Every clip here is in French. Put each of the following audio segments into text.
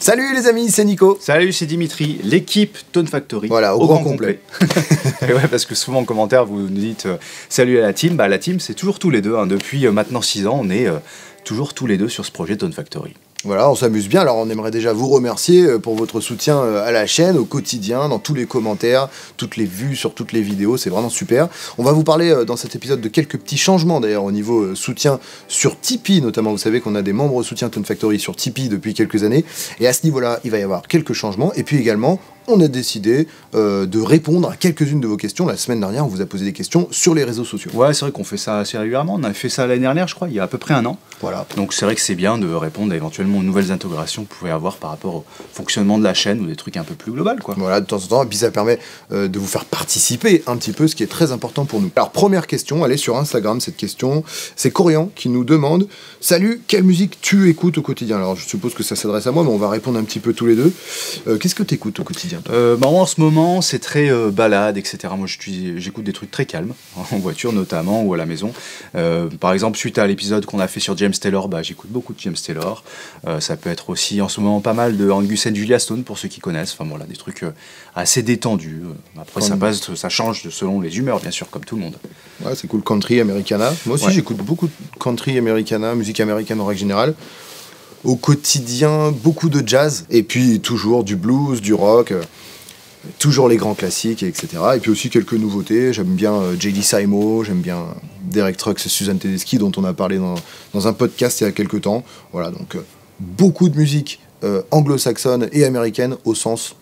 Salut les amis, c'est Nico. Salut, c'est Dimitri, l'équipe Tone Factory. Voilà, au grand complet. Et ouais, parce que souvent en commentaire, vous nous dites salut à la team. Bah, la team, c'est toujours tous les deux. Depuis maintenant 6 ans, on est toujours tous les deux sur ce projet Tone Factory. Voilà, on s'amuse bien. Alors, on aimerait déjà vous remercier pour votre soutien à la chaîne, au quotidien, dans tous les commentaires, toutes les vues sur toutes les vidéos. C'est vraiment super. On va vous parler dans cet épisode de quelques petits changements, d'ailleurs, au niveau soutien sur Tipeee, notamment. Vous savez qu'on a des membres soutien Tone Factory sur Tipeee depuis quelques années. Et à ce niveau-là, il va y avoir quelques changements. Et puis également, on a décidé de répondre à quelques-unes de vos questions. La semaine dernière, on vous a posé des questions sur les réseaux sociaux. Ouais, c'est vrai qu'on fait ça assez régulièrement. On a fait ça l'année dernière, je crois, il y a à peu près 1 an. Voilà. Donc c'est vrai que c'est bien de répondre éventuellement aux nouvelles intégrations que vous pouvez avoir par rapport au fonctionnement de la chaîne ou des trucs un peu plus global, quoi. Voilà, de temps en temps, et puis ça permet de vous faire participer un petit peu, ce qui est très important pour nous. Alors, première question, elle est sur Instagram, cette question. C'est Corian qui nous demande « Salut, quelle musique tu écoutes au quotidien ?» Alors, je suppose que ça s'adresse à moi, mais on va répondre un petit peu tous les deux. Qu'est-ce que tu écoutes au quotidien, toi ? En ce moment, c'est très balade, etc. Moi, j'écoute des trucs très calmes, en voiture notamment, ou à la maison. Par exemple, suite à l'épisode qu'on a fait sur James Taylor, j'écoute beaucoup de James Taylor. Ça peut être aussi, en ce moment, pas mal de Angus and Julia Stone, pour ceux qui connaissent. Enfin, voilà, des trucs assez détendus. Après, ça change selon les humeurs, bien sûr, comme tout le monde. Ouais, c'est cool. Country, Americana. Moi aussi, j'écoute beaucoup de country, Americana, musique américaine en règle générale. Au quotidien, beaucoup de jazz. Et puis, toujours du blues, du rock... toujours les grands classiques, etc. Et puis aussi quelques nouveautés. J'aime bien J.D. Simo, j'aime bien Derek Trucks et Suzanne Tedeschi, dont on a parlé dans un podcast il y a quelques temps. Voilà, donc beaucoup de musique anglo-saxonne et américaine au sens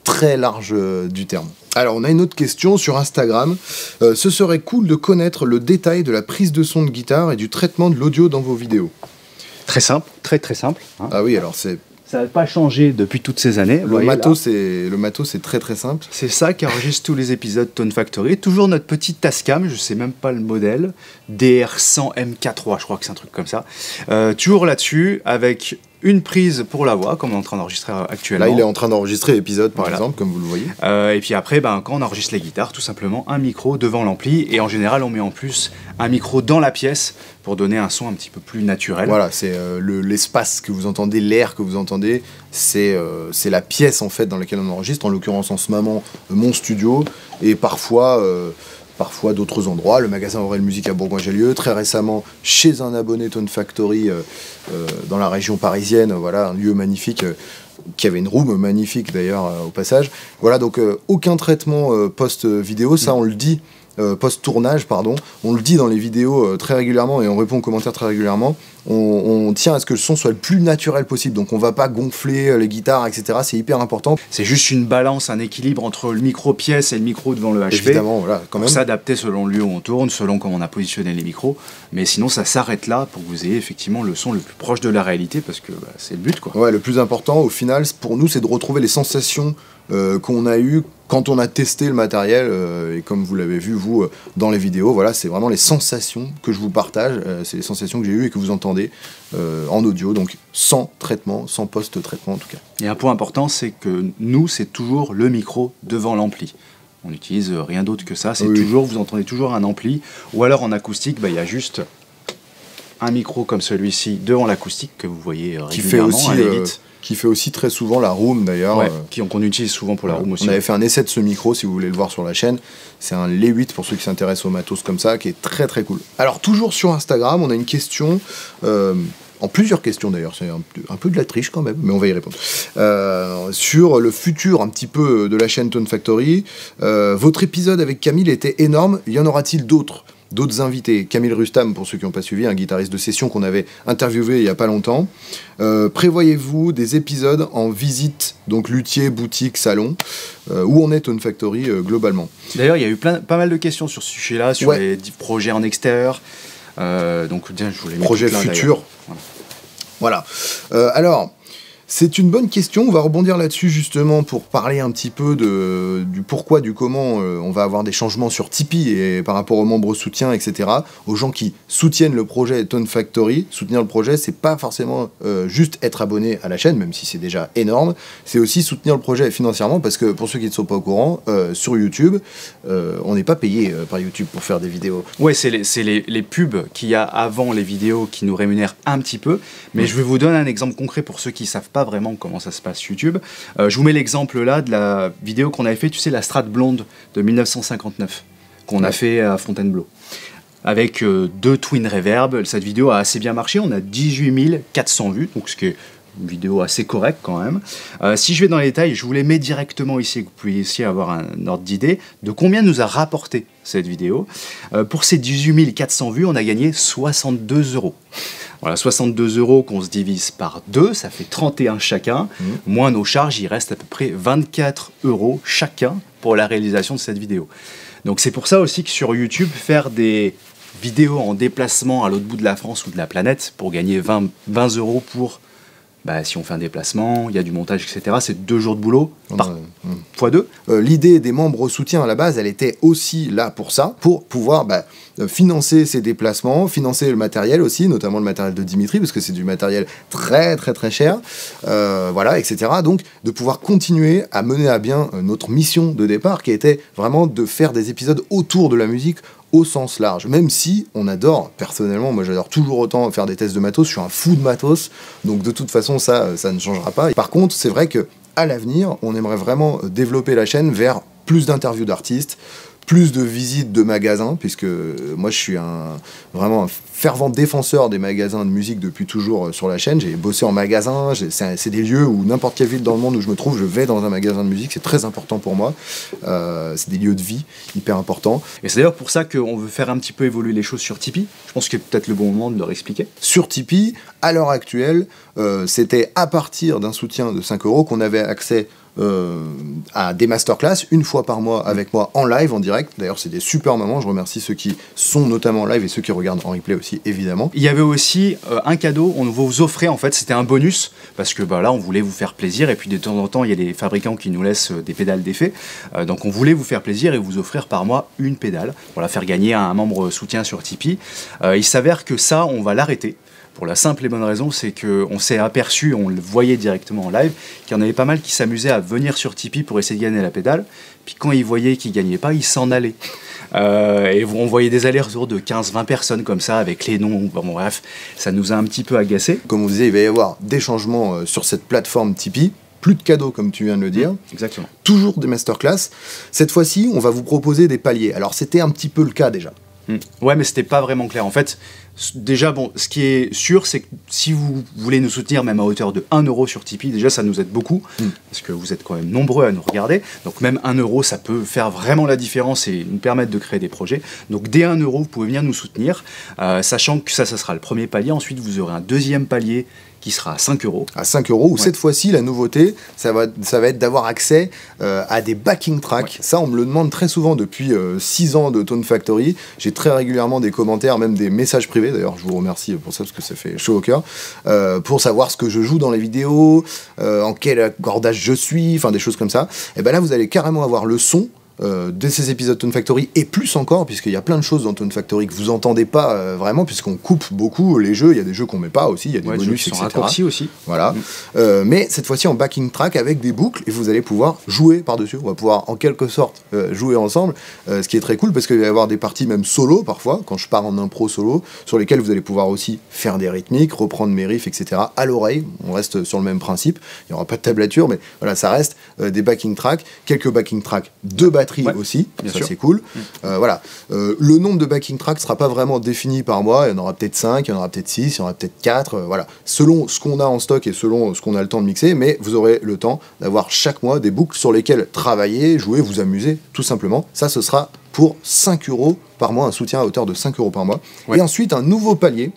très large du terme. Alors, on a une autre question sur Instagram. Ce serait cool de connaître le détail de la prise de son de guitare et du traitement de l'audio dans vos vidéos. Très simple, très simple. Hein. Ah oui, alors c'est... Ça n'a pas changé depuis toutes ces années. Le matos, c'est très très simple. C'est ça qui enregistre tous les épisodes Tone Factory. Toujours notre petite Tascam, je sais même pas le modèle, DR100MK3, je crois que c'est un truc comme ça. Toujours là-dessus, avec une prise pour la voix, comme on est en train d'enregistrer actuellement. Là, il est en train d'enregistrer l'épisode, par exemple, comme vous le voyez. Et puis après, quand on enregistre les guitares, tout simplement un micro devant l'ampli. Et en général, on met en plus un micro dans la pièce pour donner un son un petit peu plus naturel. Voilà, c'est l'espace que vous entendez, l'air que vous entendez, c'est la pièce en fait dans laquelle on enregistre, en l'occurrence en ce moment mon studio, et parfois d'autres endroits, le magasin Aurel Musique à Bourgoin-Jallieu, très récemment chez un abonné Tone Factory dans la région parisienne, voilà, un lieu magnifique qui avait une room magnifique d'ailleurs au passage. Voilà, donc aucun traitement post-vidéo, ça on le dit. Post-tournage, pardon, on le dit dans les vidéos très régulièrement et on répond aux commentaires très régulièrement, on tient à ce que le son soit le plus naturel possible, donc on va pas gonfler les guitares, etc. C'est hyper important. C'est juste une balance, un équilibre entre le micro-pièce et le micro devant le HP. Évidemment, voilà, quand même. Pour s'adapter selon le lieu où on tourne, selon comment on a positionné les micros, mais sinon ça s'arrête là pour que vous ayez effectivement le son le plus proche de la réalité, parce que c'est le but, quoi. Ouais, le plus important au final pour nous, c'est de retrouver les sensations qu'on a eues quand on a testé le matériel, et comme vous l'avez vu, vous, dans les vidéos, voilà, c'est vraiment les sensations que je vous partage, c'est les sensations que j'ai eues et que vous entendez en audio, donc sans traitement, sans post-traitement en tout cas. Et un point important, c'est que nous, c'est toujours le micro devant l'ampli. On n'utilise rien d'autre que ça, c'est toujours, vous entendez toujours un ampli, ou alors en acoustique, il y a juste un micro comme celui-ci devant l'acoustique que vous voyez régulièrement à l'élite. Qui fait aussi très souvent la room d'ailleurs. Ouais, qu'on utilise souvent pour la room aussi. On avait fait un essai de ce micro, si vous voulez le voir sur la chaîne. C'est un L8 pour ceux qui s'intéressent au matos comme ça, qui est très très cool. Alors toujours sur Instagram, on a une question, en plusieurs questions d'ailleurs, c'est un peu de la triche quand même, mais on va y répondre. Sur le futur un petit peu de la chaîne Tone Factory, votre épisode avec Camille était énorme, y en aura-t-il d'autres invités? Camille Rustam, pour ceux qui n'ont pas suivi, un guitariste de session qu'on avait interviewé il n'y a pas longtemps. Prévoyez-vous des épisodes en visite, donc luthier, boutique, salon, où en est Tone Factory globalement? D'ailleurs, il y a eu pas mal de questions sur ce sujet-là, sur les projets en extérieur. Donc, je voulais mettre projet futur. Voilà. Alors, c'est une bonne question, on va rebondir là-dessus justement pour parler un petit peu du pourquoi, du comment on va avoir des changements sur Tipeee et par rapport aux membres soutiens, etc. Aux gens qui soutiennent le projet Tone Factory. Soutenir le projet, c'est pas forcément juste être abonné à la chaîne, même si c'est déjà énorme, c'est aussi soutenir le projet financièrement, parce que pour ceux qui ne sont pas au courant, sur YouTube, on n'est pas payé par YouTube pour faire des vidéos. Ouais, c'est les pubs qu'il y a avant les vidéos qui nous rémunèrent un petit peu, mais je vais vous donner un exemple concret pour ceux qui savent pas vraiment comment ça se passe YouTube. Je vous mets l'exemple là de la vidéo qu'on avait fait, tu sais, la Strat Blonde de 1959, qu'on a fait à Fontainebleau. Avec 2 Twin Reverb, cette vidéo a assez bien marché, on a 18 400 vues, donc ce qui est une vidéo assez correcte quand même. Si je vais dans les détails, je vous les mets directement ici, que vous puissiez avoir un ordre d'idée de combien nous a rapporté cette vidéo. Pour ces 18 400 vues, on a gagné 62 €. Voilà, 62 € qu'on se divise par 2, ça fait 31 chacun. Moins nos charges, il reste à peu près 24 € chacun pour la réalisation de cette vidéo. Donc c'est pour ça aussi que sur YouTube, faire des vidéos en déplacement à l'autre bout de la France ou de la planète pour gagner 20 € pour... si on fait un déplacement, il y a du montage, etc. C'est 2 jours de boulot fois 2. L'idée des membres soutiens à la base, elle était aussi là pour ça, pour pouvoir financer ces déplacements, financer le matériel aussi, notamment le matériel de Dimitri, parce que c'est du matériel très très très cher, voilà, etc. Donc de pouvoir continuer à mener à bien notre mission de départ, qui était vraiment de faire des épisodes autour de la musique, au sens large, même si on adore, personnellement, moi j'adore toujours autant faire des tests de matos, je suis un fou de matos, donc de toute façon ça ne changera pas. Par contre, c'est vrai que à l'avenir, on aimerait vraiment développer la chaîne vers plus d'interviews d'artistes, plus de visites de magasins, puisque moi je suis vraiment un fervent défenseur des magasins de musique depuis toujours sur la chaîne. J'ai bossé en magasin, c'est des lieux où n'importe quelle ville dans le monde où je me trouve, je vais dans un magasin de musique, c'est très important pour moi. C'est des lieux de vie hyper importants. Et c'est d'ailleurs pour ça qu'on veut faire un petit peu évoluer les choses sur Tipeee. Je pense que c'est peut-être le bon moment de leur expliquer. Sur Tipeee, à l'heure actuelle, c'était à partir d'un soutien de 5 € qu'on avait accès à des masterclass une fois par mois avec moi en live, en direct. D'ailleurs, c'est des super moments. Je remercie ceux qui sont notamment en live et ceux qui regardent en replay aussi, évidemment. Il y avait aussi un cadeau. On vous offrait, en fait, c'était un bonus parce que là, on voulait vous faire plaisir. Et puis, de temps en temps, il y a des fabricants qui nous laissent des pédales d'effet. Donc, on voulait vous faire plaisir et vous offrir par mois une pédale. Voilà, faire gagner à un membre soutien sur Tipeee. Il s'avère que ça, on va l'arrêter. Pour la simple et bonne raison, c'est qu'on s'est aperçu, on le voyait directement en live, qu'il y en avait pas mal qui s'amusaient à venir sur Tipeee pour essayer de gagner la pédale. Puis quand ils voyaient qu'ils ne gagnaient pas, ils s'en allaient. Et on voyait des allers-retours de 15-20 personnes comme ça, avec les noms. Bon, bref, ça nous a un petit peu agacés. Comme on disait, il va y avoir des changements sur cette plateforme Tipeee. Plus de cadeaux, comme tu viens de le dire. Exactement. Toujours des masterclass. Cette fois-ci, on va vous proposer des paliers. Alors, c'était un petit peu le cas déjà. Ouais, mais c'était pas vraiment clair. En fait, déjà, bon, ce qui est sûr, c'est que si vous voulez nous soutenir même à hauteur de 1 € sur Tipeee, déjà ça nous aide beaucoup, parce que vous êtes quand même nombreux à nous regarder. Donc même 1 €, ça peut faire vraiment la différence et nous permettre de créer des projets. Donc dès 1 €, vous pouvez venir nous soutenir, sachant que ça sera le premier palier. Ensuite, vous aurez un deuxième palier qui sera à 5 €. À 5 €, où cette fois-ci, la nouveauté, ça va être d'avoir accès à des backing tracks. Ouais. Ça, on me le demande très souvent depuis 6 ans de Tone Factory. J'ai très régulièrement des commentaires, même des messages privés. D'ailleurs, je vous remercie pour ça, parce que ça fait chaud au cœur. Pour savoir ce que je joue dans les vidéos, en quel accordage je suis, enfin des choses comme ça. Et ben là, vous allez carrément avoir le son de ces épisodes Tone Factory, et plus encore, puisqu'il y a plein de choses dans Tone Factory que vous entendez pas vraiment, puisqu'on coupe beaucoup les jeux. Il y a des jeux qu'on met pas aussi, il y a des bonus, qui sont etc. raccourcis aussi. Voilà. Mais cette fois-ci en backing track avec des boucles, et vous allez pouvoir jouer par-dessus. On va pouvoir en quelque sorte jouer ensemble, ce qui est très cool, parce qu'il va y avoir des parties même solo parfois, quand je pars en impro solo, sur lesquelles vous allez pouvoir aussi faire des rythmiques, reprendre mes riffs, etc. à l'oreille. On reste sur le même principe. Il n'y aura pas de tablature, mais voilà, ça reste des backing tracks, quelques backing tracks de batterie aussi, ça c'est cool. Voilà. Le nombre de backing tracks ne sera pas vraiment défini par mois, il y en aura peut-être 5, il y en aura peut-être 6, il y en aura peut-être 4, voilà. Selon ce qu'on a en stock et selon ce qu'on a le temps de mixer, mais vous aurez le temps d'avoir chaque mois des boucles sur lesquelles travailler, jouer, vous amuser, tout simplement. Ça, ce sera pour 5 € par mois, un soutien à hauteur de 5 € par mois. Ouais. Et ensuite, un nouveau palier,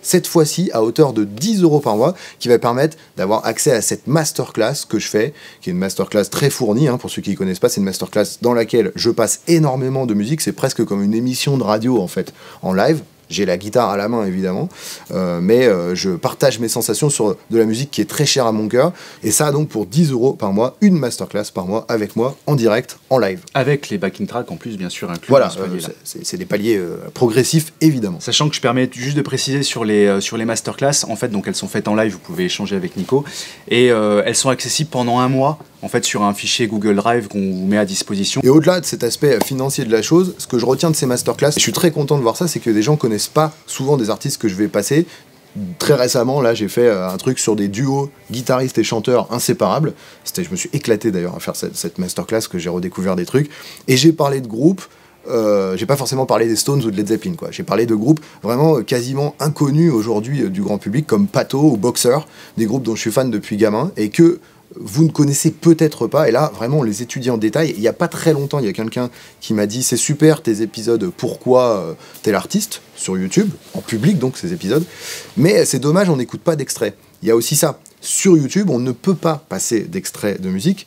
cette fois-ci à hauteur de 10 € par mois, qui va permettre d'avoir accès à cette masterclass que je fais, qui est une masterclass très fournie, pour ceux qui ne connaissent pas, c'est une masterclass dans laquelle je passe énormément de musique, c'est presque comme une émission de radio en fait, en live. J'ai la guitare à la main évidemment, mais je partage mes sensations sur de la musique qui est très chère à mon cœur, et ça donc pour 10 € par mois, une masterclass par mois avec moi en direct, en live. Avec les backing tracks en plus bien sûr inclus. Voilà, c'est des paliers progressifs évidemment. Sachant que je permets juste de préciser sur les masterclass, en fait donc elles sont faites en live, vous pouvez échanger avec Nico, et elles sont accessibles pendant un mois. En fait, sur un fichier Google Drive qu'on vous met à disposition. Et au-delà de cet aspect financier de la chose, ce que je retiens de ces masterclass, et je suis très content de voir ça, c'est que des gens connaissent pas souvent des artistes que je vais passer, Très récemment, là, j'ai fait un truc sur des duos guitaristes et chanteurs inséparables. Je me suis éclaté d'ailleurs à faire cette masterclass, que j'ai redécouvert des trucs. Et j'ai parlé de groupes. J'ai pas forcément parlé des Stones ou de Led Zeppelin, quoi. J'ai parlé de groupes vraiment quasiment inconnus aujourd'hui du grand public, comme Pato ou Boxer, des groupes dont je suis fan depuis gamin et que vous ne connaissez peut-être pas. Et là, vraiment, on les étudie en détail. Il n'y a pas très longtemps, il y a quelqu'un qui m'a dit « C'est super tes épisodes Pourquoi tel artiste ?» sur YouTube, en public donc ces épisodes. Mais c'est dommage, on n'écoute pas d'extrait. Il y a aussi ça. Sur YouTube, on ne peut pas passer d'extrait de musique.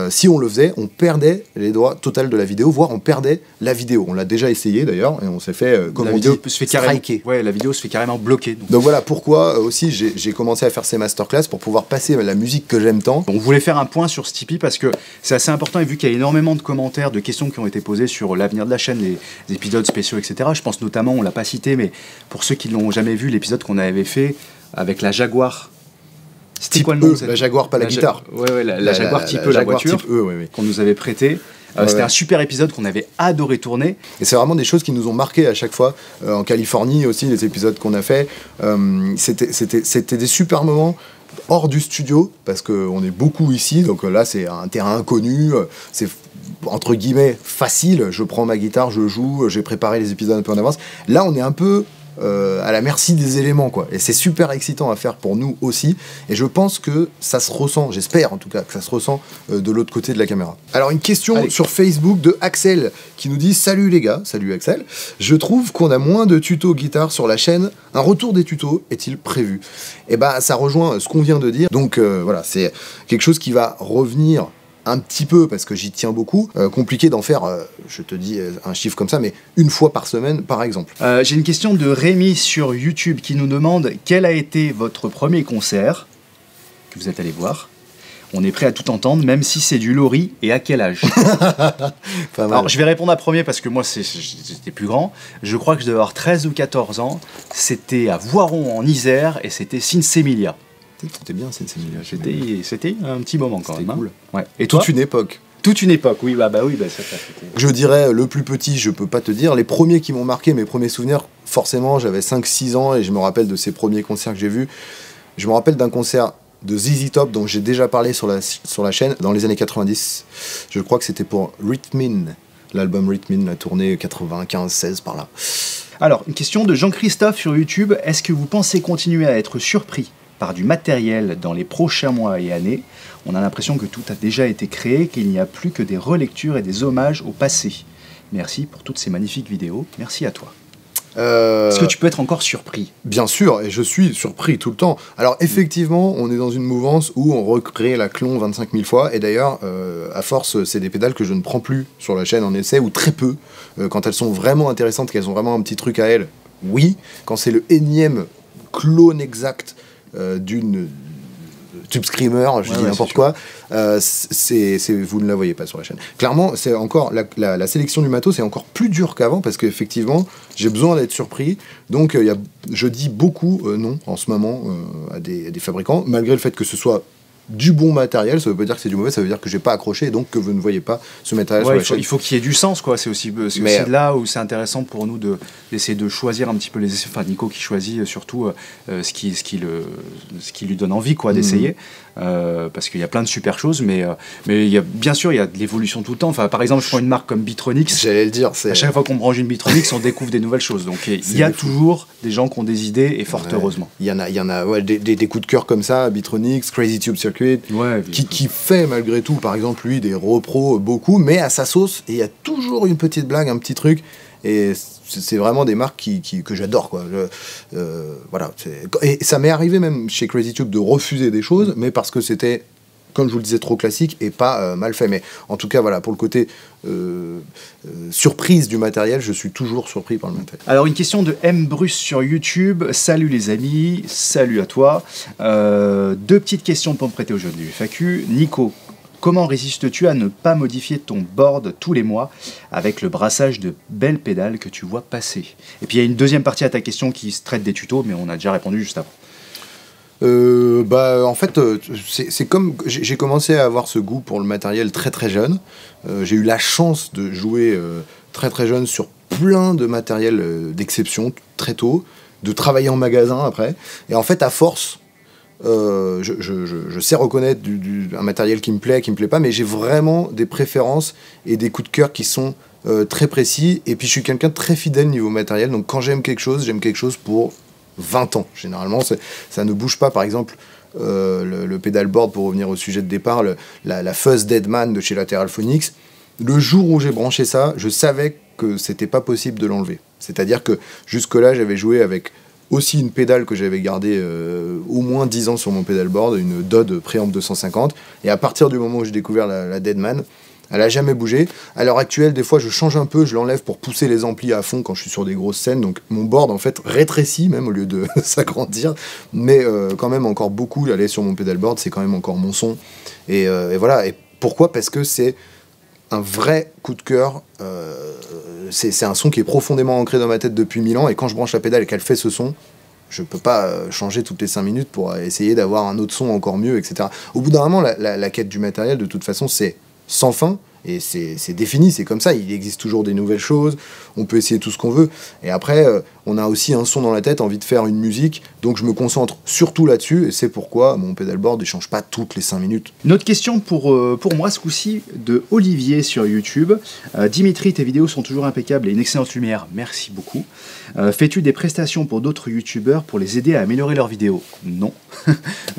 Si on le faisait, on perdait les droits totaux de la vidéo, voire on perdait la vidéo. On l'a déjà essayé d'ailleurs, et on s'est fait, comme la on vidéo dit, se fait carrément, striker. ouais, la vidéo se fait carrément bloquer. Donc voilà pourquoi aussi j'ai commencé à faire ces masterclass pour pouvoir passer la musique que j'aime tant. On voulait faire un point sur ce Tipeee parce que c'est assez important, et vu qu'il y a énormément de commentaires, de questions qui ont été posées sur l'avenir de la chaîne, les épisodes spéciaux, etc. Je pense notamment, on l'a pas cité, mais pour ceux qui l'ont jamais vu, l'épisode qu'on avait fait avec la Jaguar. C'était quoi le nom, la Jaguar, pas la guitare. Ouais, la Jaguar type E, la voiture type E, ouais. qu'on nous avait prêtée. C'était un super épisode qu'on avait adoré tourner. Et c'est vraiment des choses qui nous ont marqué à chaque fois. En Californie aussi, les épisodes qu'on a fait, c'était des super moments hors du studio, parce qu'on est beaucoup ici, donc là c'est un terrain inconnu, c'est entre guillemets facile, je prends ma guitare, je joue, j'ai préparé les épisodes un peu en avance. Là on est un peu à la merci des éléments, quoi. Et c'est super excitant à faire pour nous aussi. Et je pense que ça se ressent, j'espère en tout cas, que ça se ressent de l'autre côté de la caméra. Alors une question sur Facebook de Axel qui nous dit « Salut les gars », salut Axel, je trouve qu'on a moins de tutos guitare sur la chaîne. Un retour des tutos est-il prévu ? Et bah ça rejoint ce qu'on vient de dire. Donc voilà, c'est quelque chose qui va revenir un petit peu, parce que j'y tiens beaucoup. Compliqué d'en faire, je te dis un chiffre comme ça, mais une fois par semaine, par exemple. J'ai une question de Rémi sur YouTube qui nous demande quel a été votre premier concert que vous êtes allé voir. On est prêt à tout entendre, même si c'est du lori, et à quel âge? Alors, je vais répondre à premier parce que moi, j'étais plus grand. Je crois que je devais avoir 13 ou 14 ans. C'était à Voiron, en Isère, et c'était Sinsemilia. C'était bien, Sinsemilia. C'était un petit moment quand même. Cool. Hein. Ouais. Et toi? Toute une époque. Toute une époque, oui, ça. Je dirais le plus petit, je peux pas te dire. Les premiers qui m'ont marqué, mes premiers souvenirs, forcément, j'avais 5-6 ans et je me rappelle de ces premiers concerts que j'ai vus. Je me rappelle d'un concert de ZZ Top dont j'ai déjà parlé sur la chaîne dans les années 90. Je crois que c'était pour Rhythm In, l'album Rhythm In, la tournée 95-16 par là. Alors, une question de Jean-Christophe sur YouTube. Est-ce que vous pensez continuer à être surpris par du matériel dans les prochains mois et années? On a l'impression que tout a déjà été créé, qu'il n'y a plus que des relectures et des hommages au passé. Merci pour toutes ces magnifiques vidéos. Merci à toi. Est-ce que tu peux être encore surpris? Bien sûr, et je suis surpris tout le temps. Alors effectivement, on est dans une mouvance où on recrée la clon 25 000 fois, et d'ailleurs, à force, c'est des pédales que je ne prends plus sur la chaîne en essai, ou très peu. Quand elles sont vraiment intéressantes, qu'elles ont vraiment un petit truc à elles, oui. Quand c'est le énième clone exact d'une Tube Screamer, je dis n'importe quoi, vous ne la voyez pas sur la chaîne. Clairement, c'est encore la sélection du matos, c'est encore plus dur qu'avant, parce qu'effectivement, j'ai besoin d'être surpris. Donc, je dis beaucoup non en ce moment à des fabricants, malgré le fait que ce soit du bon matériel. Ça veut pas dire que c'est du mauvais, ça veut dire que j'ai pas accroché et donc que vous ne voyez pas ce matériel sur la chaîne. Il faut qu'il y ait du sens, quoi. C'est aussi là où c'est intéressant pour nous d'essayer de choisir un petit peu les essais. Enfin, Nico qui choisit surtout ce qui lui donne envie, quoi, d'essayer. Parce qu'il y a plein de super choses, mais bien sûr, il y a de l'évolution tout le temps. Enfin, par exemple, je prends une marque comme Bitronix. J'allais le dire. À chaque fois qu'on branche une Bitronix, on découvre des nouvelles choses. Donc, il y a toujours des gens qui ont des idées, et fort heureusement. Il y en a des coups de cœur comme ça, Bitronix, Crazy Tube Circuit, qui fait malgré tout, par exemple, lui, des repros beaucoup, mais à sa sauce, et il y a toujours une petite blague, un petit truc, et c'est vraiment des marques que j'adore, quoi. Voilà. Et ça m'est arrivé même chez Crazy Tube de refuser des choses, mais parce que c'était, comme je vous le disais, trop classique et pas mal fait. Mais en tout cas, voilà, pour le côté surprise du matériel, je suis toujours surpris par le matériel. Alors, une question de M. Bruce sur YouTube. Salut les amis, salut à toi. Deux petites questions pour me prêter au jeu du FAQ. Nico, comment résistes-tu à ne pas modifier ton board tous les mois avec le brassage de belles pédales que tu vois passer? Et puis il y a une deuxième partie à ta question qui se traite des tutos, mais on a déjà répondu juste avant. En fait, c'est comme j'ai commencé à avoir ce goût pour le matériel très très jeune. J'ai eu la chance de jouer très très jeune sur plein de matériel d'exception très tôt. de travailler en magasin après. Et en fait, à force, je sais reconnaître un matériel qui me plaît pas, mais j'ai vraiment des préférences et des coups de cœur qui sont très précis. Et puis je suis quelqu'un de très fidèle niveau matériel, donc quand j'aime quelque chose pour 20 ans. Généralement, ça ne bouge pas. Par exemple, le pedalboard, pour revenir au sujet de départ, la Fuzz Deadman de chez Lateral Phonics, le jour où j'ai branché ça, je savais que c'était pas possible de l'enlever. C'est-à-dire que jusque-là, j'avais joué avec aussi une pédale que j'avais gardée au moins 10 ans sur mon pedalboard, une Dodd Preamp 250, et à partir du moment où j'ai découvert la Deadman, elle a jamais bougé. À l'heure actuelle, des fois, je change un peu, je l'enlève pour pousser les amplis à fond quand je suis sur des grosses scènes, donc mon board, en fait, rétrécit même au lieu de s'agrandir, mais quand même encore beaucoup, aller sur mon pedalboard, c'est quand même encore mon son, et voilà. Et pourquoi ? Parce que c'est un vrai coup de cœur, c'est un son qui est profondément ancré dans ma tête depuis 1000 ans, et quand je branche la pédale et qu'elle fait ce son, je peux pas changer toutes les 5 minutes pour essayer d'avoir un autre son encore mieux, etc. Au bout d'un moment, la quête du matériel, de toute façon, c'est sans fin, et c'est défini, c'est comme ça, il existe toujours des nouvelles choses, on peut essayer tout ce qu'on veut, et après, on a aussi un son dans la tête, envie de faire une musique, donc je me concentre surtout là-dessus, et c'est pourquoi mon pedalboard ne change pas toutes les 5 minutes. Une autre question pour moi ce coup-ci, de Olivier sur YouTube. Dimitri, tes vidéos sont toujours impeccables et une excellente lumière, merci beaucoup. Fais-tu des prestations pour d'autres youtubeurs pour les aider à améliorer leurs vidéos ? Non.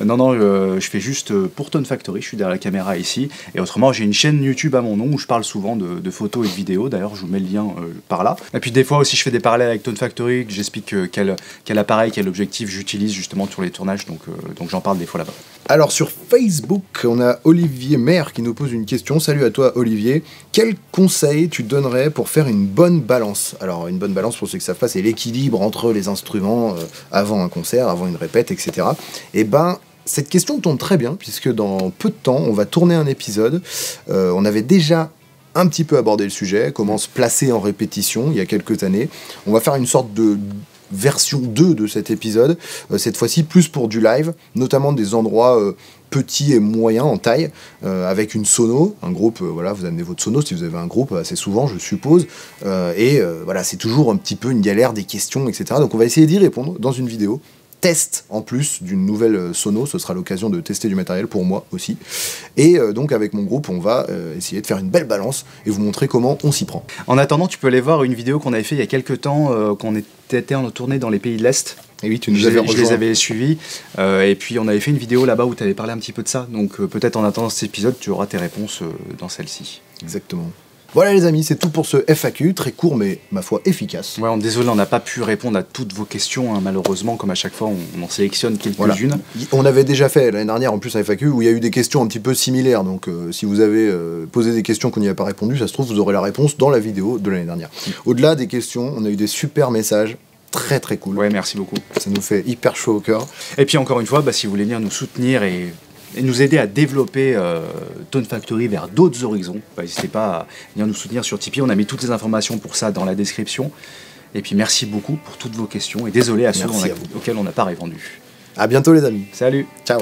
non, je fais juste pour Tone Factory, je suis derrière la caméra ici, et autrement j'ai une chaîne YouTube à mon nom où je parle souvent de photos et de vidéos, d'ailleurs je vous mets le lien par là. Et puis des fois aussi je fais des parallèles avec Tone Factory, que j'explique quel appareil, quel objectif j'utilise justement sur les tournages, donc j'en parle des fois là-bas. Alors sur Facebook, on a Olivier Maire qui nous pose une question. Salut à toi Olivier. Quel conseil tu donnerais pour faire une bonne balance ? Alors une bonne balance, pour ceux qui ne savent pas, c'est l'équilibre entre les instruments avant un concert, avant une répète, etc. Et ben, cette question tombe très bien, puisque dans peu de temps, on va tourner un épisode. On avait déjà un petit peu abordé le sujet, comment se placer en répétition il y a quelques années. On va faire une sorte de version 2 de cet épisode, cette fois-ci plus pour du live, notamment des endroits petits et moyens en taille, avec une sono, un groupe, voilà, vous amenez votre sono si vous avez un groupe assez souvent, je suppose, voilà, c'est toujours un petit peu une galère, des questions, etc. Donc on va essayer d'y répondre dans une vidéo. Test en plus d'une nouvelle sono, ce sera l'occasion de tester du matériel pour moi aussi. Et donc avec mon groupe, on va essayer de faire une belle balance et vous montrer comment on s'y prend. En attendant, tu peux aller voir une vidéo qu'on avait fait il y a quelques temps, qu'on était en tournée dans les pays de l'Est. Et oui, tu nous avais rejoint. Je les avais suivis, et puis on avait fait une vidéo là-bas où tu avais parlé un petit peu de ça, donc peut-être en attendant cet épisode, tu auras tes réponses dans celle-ci. Exactement. Voilà les amis, c'est tout pour ce FAQ, très court mais ma foi efficace. Ouais, désolé, on n'a pas pu répondre à toutes vos questions, hein, malheureusement, comme à chaque fois on en sélectionne quelques-unes. Voilà. On avait déjà fait l'année dernière en plus un FAQ où il y a eu des questions un petit peu similaires, donc si vous avez posé des questions qu'on n'y a pas répondu, ça se trouve vous aurez la réponse dans la vidéo de l'année dernière. Au-delà des questions, on a eu des super messages. Très très cool. Ouais, merci beaucoup. Ça nous fait hyper chaud au cœur. Et puis encore une fois, si vous voulez venir nous soutenir et nous aider à développer Tone Factory vers d'autres horizons, n'hésitez pas à venir nous soutenir sur Tipeee. On a mis toutes les informations pour ça dans la description. Et puis merci beaucoup pour toutes vos questions et désolé à ceux auxquels on n'a pas répondu. À bientôt les amis. Salut. Ciao.